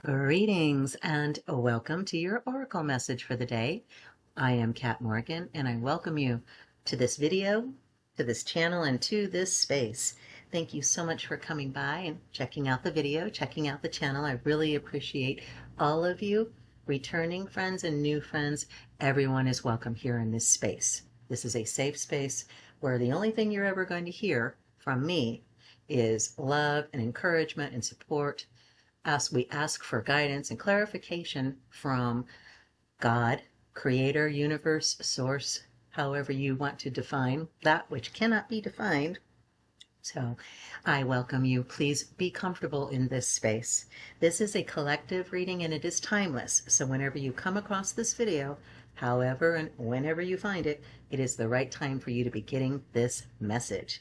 Greetings and welcome to your Oracle message for the day. I am Kat Morgan and I welcome you to this video, to this channel, and to this space. Thank you so much for coming by and checking out the video, checking out the channel. I really appreciate all of you, returning friends and new friends. Everyone is welcome here in this space. This is a safe space where the only thing you're ever going to hear from me is love and encouragement and support. We ask for guidance and clarification from God, Creator, Universe, Source, however you want to define that which cannot be defined. So I welcome you. Please be comfortable in this space. This is a collective reading and it is timeless. So whenever you come across this video, however and whenever you find it, it is the right time for you to be getting this message.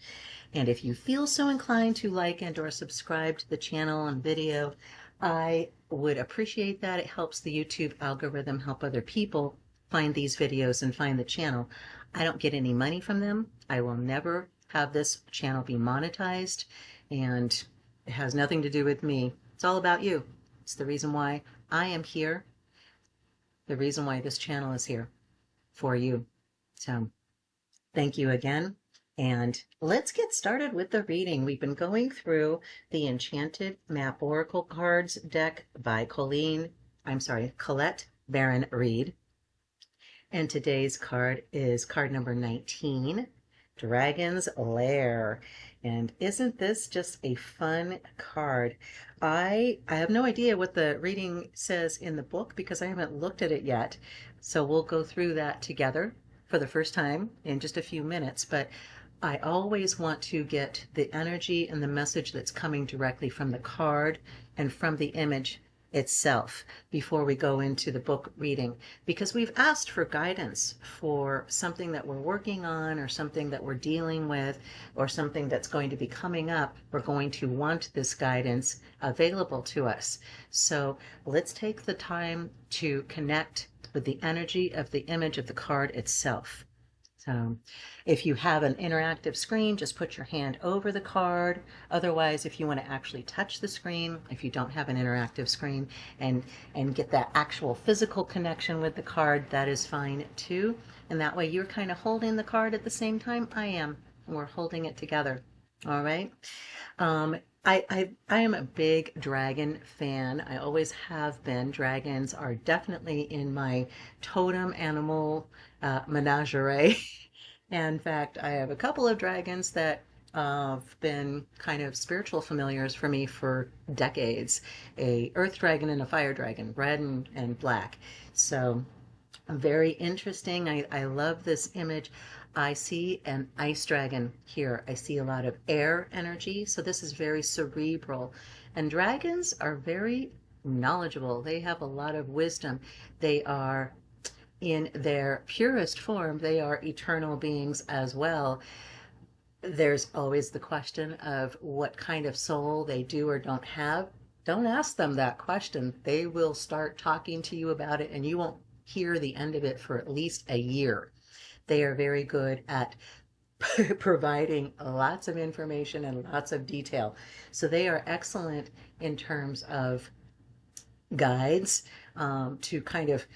And if you feel so inclined to like and or subscribe to the channel and video, I would appreciate that. It helps the YouTube algorithm help other people find these videos and find the channel. I don't get any money from them. I will never have this channel be monetized, and it has nothing to do with me. It's all about you. It's the reason why I am here, the reason why this channel is here for you. So thank you again. And let's get started with the reading. We've been going through the Enchanted Map Oracle cards deck by Colette Baron-Reid. And today's card is card number 19, Dragon's Lair. And isn't this just a fun card? I have no idea what the reading says in the book because I haven't looked at it yet. So we'll go through that together for the first time in just a few minutes. But I always want to get the energy and the message that's coming directly from the card and from the image itself before we go into the book reading, because we've asked for guidance for something that we're working on or something that we're dealing with or something that's going to be coming up. We're going to want this guidance available to us. So let's take the time to connect with the energy of the image of the card itself. So if you have an interactive screen, just put your hand over the card. Otherwise, if you want to actually touch the screen, if you don't have an interactive screen and get that actual physical connection with the card, that is fine too. And that way you're kind of holding the card at the same time I am. We're holding it together. All right. I am a big dragon fan. I always have been. Dragons are definitely in my totem animal menagerie. In fact, I have a couple of dragons that have been kind of spiritual familiars for me for decades. A earth dragon and a fire dragon, red and black. So very interesting. I love this image. I see an ice dragon here. I see a lot of air energy. So this is very cerebral. And dragons are very knowledgeable. They have a lot of wisdom. They are, in their purest form, they are eternal beings as well. There's always the question of what kind of soul they do or don't have. Don't ask them that question. They will start talking to you about it and you won't hear the end of it for at least a year. They are very good at providing lots of information and lots of detail. So they are excellent in terms of guides to kind of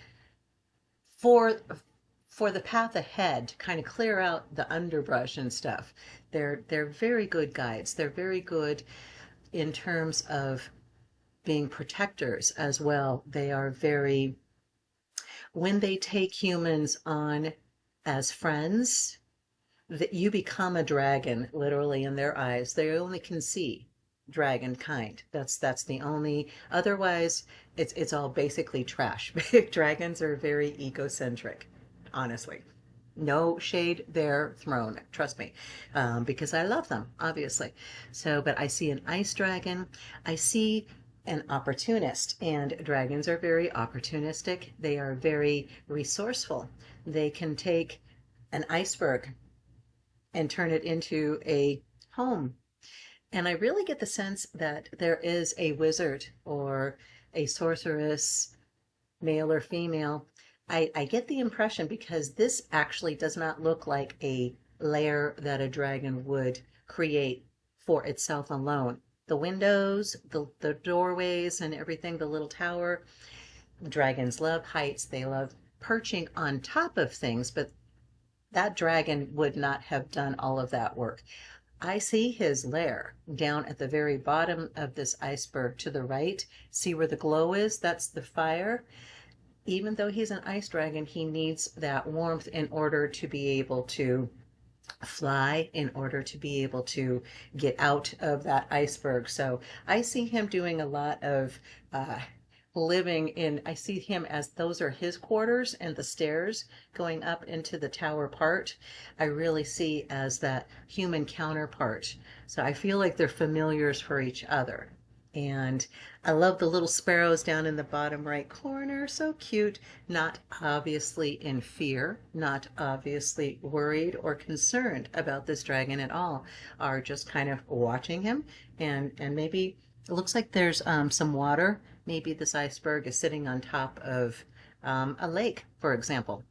for the path ahead, to kind of clear out the underbrush and stuff. They're very good guides. They're very good in terms of being protectors as well. They are very, when they take humans on as friends, that you become a dragon literally in their eyes. They only can see dragon kind. That's the only, otherwise it's all basically trash. Dragons are very egocentric, honestly. No shade there thrown, trust me, because I love them, obviously. So, but I see an ice dragon. I see an opportunist, and dragons are very opportunistic. They are very resourceful. They can take an iceberg and turn it into a home. And I really get the sense that there is a wizard or a sorceress, male or female. I get the impression, because this actually does not look like a lair that a dragon would create for itself alone. the windows, the doorways and everything, the little tower. Dragons love heights. They love perching on top of things, but that dragon would not have done all of that work. I see his lair down at the very bottom of this iceberg to the right. See where the glow is? That's the fire. Even though he's an ice dragon, he needs that warmth in order to be able to fly, in order to be able to get out of that iceberg. So I see him doing a lot of living in, I see him as those are his quarters, and the stairs going up into the tower part, I really see as that human counterpart. So I feel like they're familiars for each other. And I love the little sparrows down in the bottom right corner. So cute. Not obviously in fear, not obviously worried or concerned about this dragon at all, are just kind of watching him. And maybe it looks like there's some water. Maybe this iceberg is sitting on top of a lake, for example,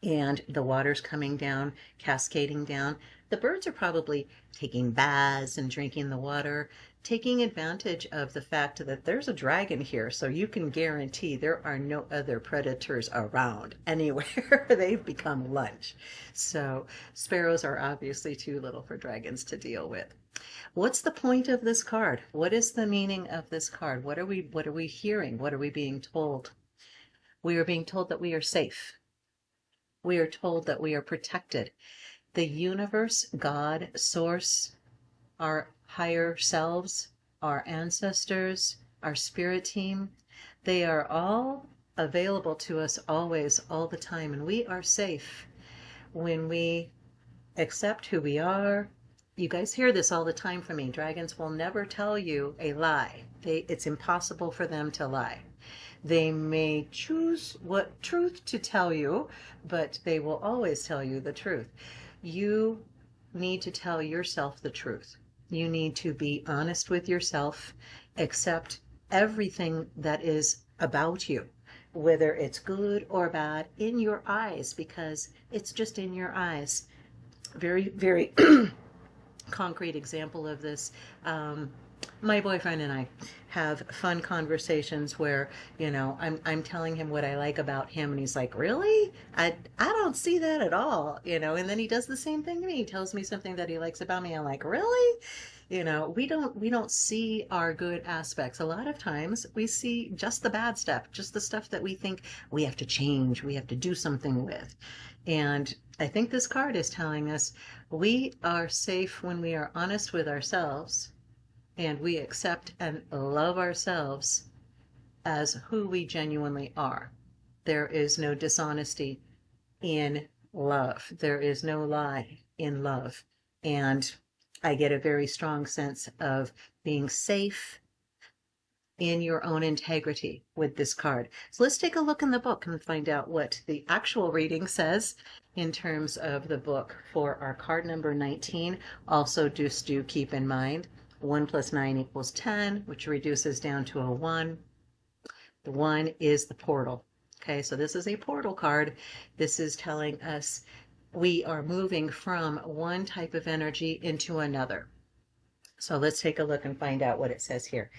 and the water's coming down, cascading down. The birds are probably taking baths and drinking the water, taking advantage of the fact that there's a dragon here, so you can guarantee there are no other predators around anywhere. They've become lunch. So sparrows are obviously too little for dragons to deal with. What's the point of this card? What is the meaning of this card? What are we hearing? What are we being told? We are being told that we are safe. We are told that we are protected. The universe, God, source, our higher selves, our ancestors, our spirit team, they are all available to us always, all the time, and we are safe when we accept who we are. You guys hear this all the time from me. Dragons will never tell you a lie. It's impossible for them to lie. They may choose what truth to tell you, but they will always tell you the truth. You need to tell yourself the truth. You need to be honest with yourself, accept everything that is about you, whether it's good or bad, in your eyes, because it's just in your eyes. Very, very concrete example of this. My boyfriend and I have fun conversations where, I'm telling him what I like about him, and he's like, really? I don't see that at all, and then he does the same thing to me. He tells me something that he likes about me. I'm like, really? We don't see our good aspects. A lot of times we see just the bad stuff, just the stuff that we think we have to change, we have to do something with. And I think this card is telling us we are safe when we are honest with ourselves and we accept and love ourselves as who we genuinely are. There is no dishonesty in love. There is no lie in love. And I get a very strong sense of being safe in your own integrity with this card. So let's take a look in the book and find out what the actual reading says in terms of the book for our card number 19. Also, just do keep in mind 1 + 9 = 10, which reduces down to a 1. The 1 is the portal. Okay, so this is a portal card. This is telling us we are moving from one type of energy into another. So let's take a look and find out what it says here.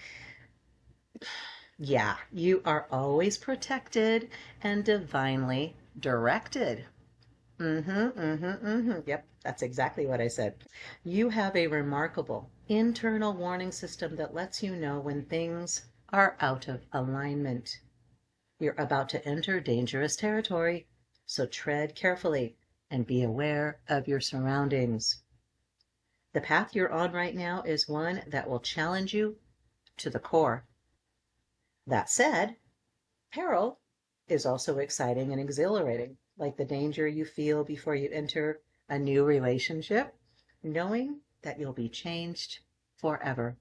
Yeah, you are always protected and divinely directed. Yep, that's exactly what I said. You have a remarkable internal warning system that lets you know when things are out of alignment. You're about to enter dangerous territory, so tread carefully and be aware of your surroundings. The path you're on right now is one that will challenge you to the core. That said, peril is also exciting and exhilarating, like the danger you feel before you enter a new relationship, knowing that you'll be changed forever.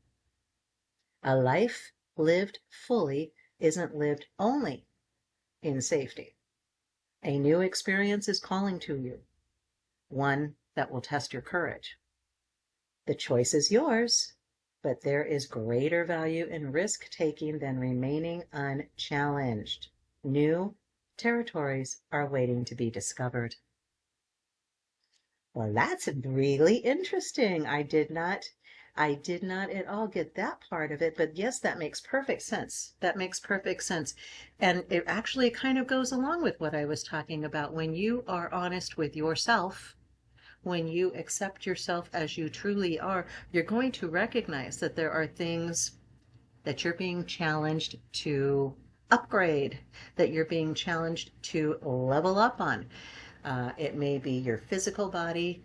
A life lived fully isn't lived only in safety. A new experience is calling to you, one that will test your courage. The choice is yours, but there is greater value in risk-taking than remaining unchallenged. New territories are waiting to be discovered. Well, that's really interesting. I did not I did not at all get that part of it, but yes, that makes perfect sense. That makes perfect sense. And it actually kind of goes along with what I was talking about. When you are honest with yourself, when you accept yourself as you truly are, you're going to recognize that there are things that you're being challenged to upgrade, that you're being challenged to level up on. It may be your physical body.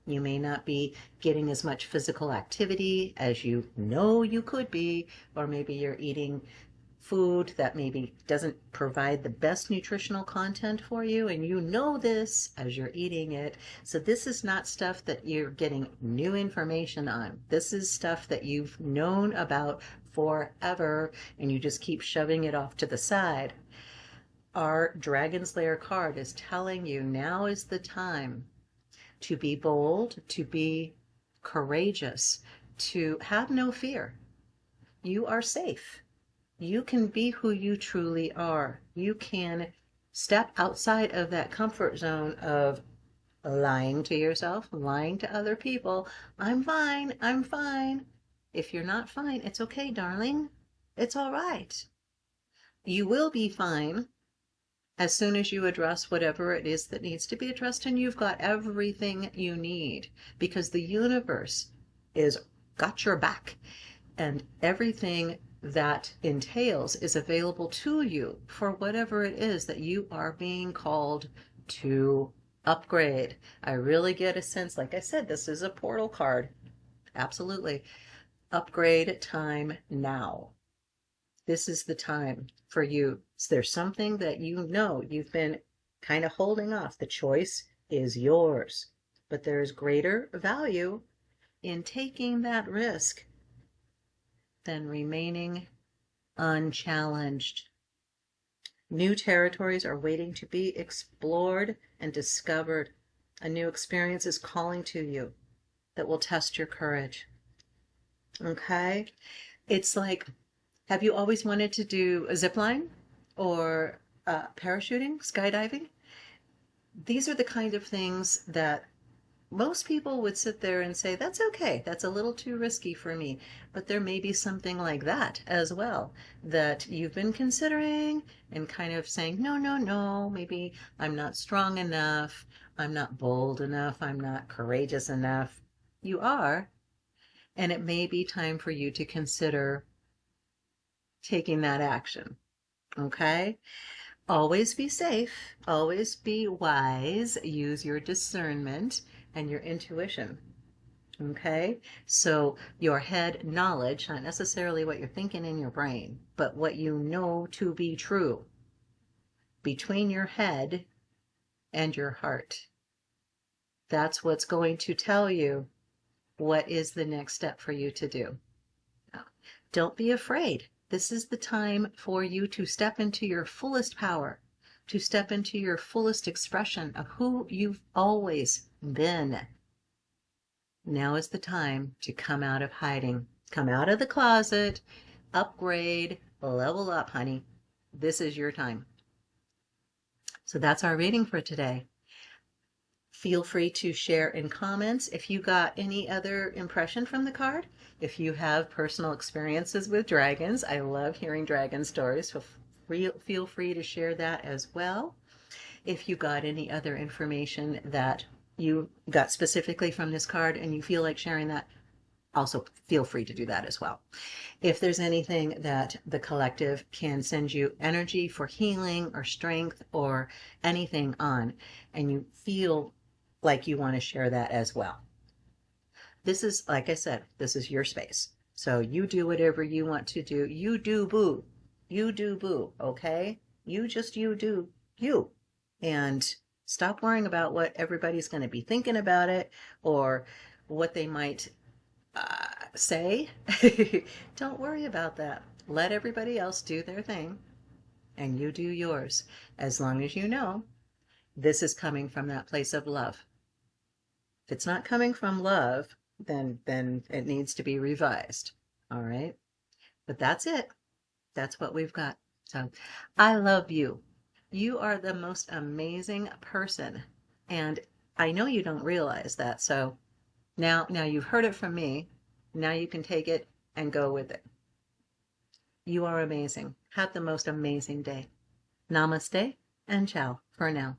You may not be getting as much physical activity as you know you could be, or maybe you're eating food that maybe doesn't provide the best nutritional content for you, and you know this as you're eating it. So this is not stuff that you're getting new information on. This is stuff that you've known about forever, and you just keep shoving it off to the side. Our Dragon's Lair card is telling you now is the time to be bold, to be courageous, to have no fear. You are safe. You can be who you truly are. You can step outside of that comfort zone of lying to yourself, lying to other people. I'm fine. I'm fine. If you're not fine, it's okay, darling. It's all right. You will be fine as soon as you address whatever it is that needs to be addressed, and you've got everything you need, because the universe is got your back, and everything that entails is available to you for whatever it is that you are being called to upgrade. I really get a sense, like I said, this is a portal card. Absolutely. Upgrade time now. This is the time for you. There's something that you know you've been kind of holding off. The choice is yours, but there's greater value in taking that risk than remaining unchallenged. New territories are waiting to be explored and discovered. A new experience is calling to you that will test your courage. Okay? It's like, have you always wanted to do a zip line or parachuting, skydiving? These are the kind of things that most people would sit there and say, that's okay, that's a little too risky for me. But there may be something like that as well that you've been considering and kind of saying, no, no, no, maybe I'm not strong enough, I'm not bold enough, I'm not courageous enough. You are, and it may be time for you to consider taking that action. Okay? Always be safe, always be wise, use your discernment and your intuition. Okay? So your head knowledge, not necessarily what you're thinking in your brain, but what you know to be true between your head and your heart. That's what's going to tell you what is the next step for you to do. Don't be afraid. This is the time for you to step into your fullest power, to step into your fullest expression of who you've always been. Now is the time to come out of hiding. Come out of the closet, upgrade, level up, honey. This is your time. So that's our reading for today. Feel free to share in comments if you got any other impression from the card. If you have personal experiences with dragons, I love hearing dragon stories, so feel free to share that as well. If you got any other information that you got specifically from this card and you feel like sharing that, also feel free to do that as well. If there's anything that the collective can send you energy for healing or strength or anything on, and you feel like you want to share that as well. This is, like I said, this is your space. So you do whatever you want to do. You do boo. You do boo, okay? You do you. And stop worrying about what everybody's going to be thinking about it or what they might say. Don't worry about that. Let everybody else do their thing and you do yours, as long as you know this is coming from that place of love. If it's not coming from love, then it needs to be revised. All right? But that's it. That's what we've got. So I love you. You are the most amazing person. And I know you don't realize that. So now you've heard it from me. Now you can take it and go with it. You are amazing. Have the most amazing day. Namaste and ciao for now.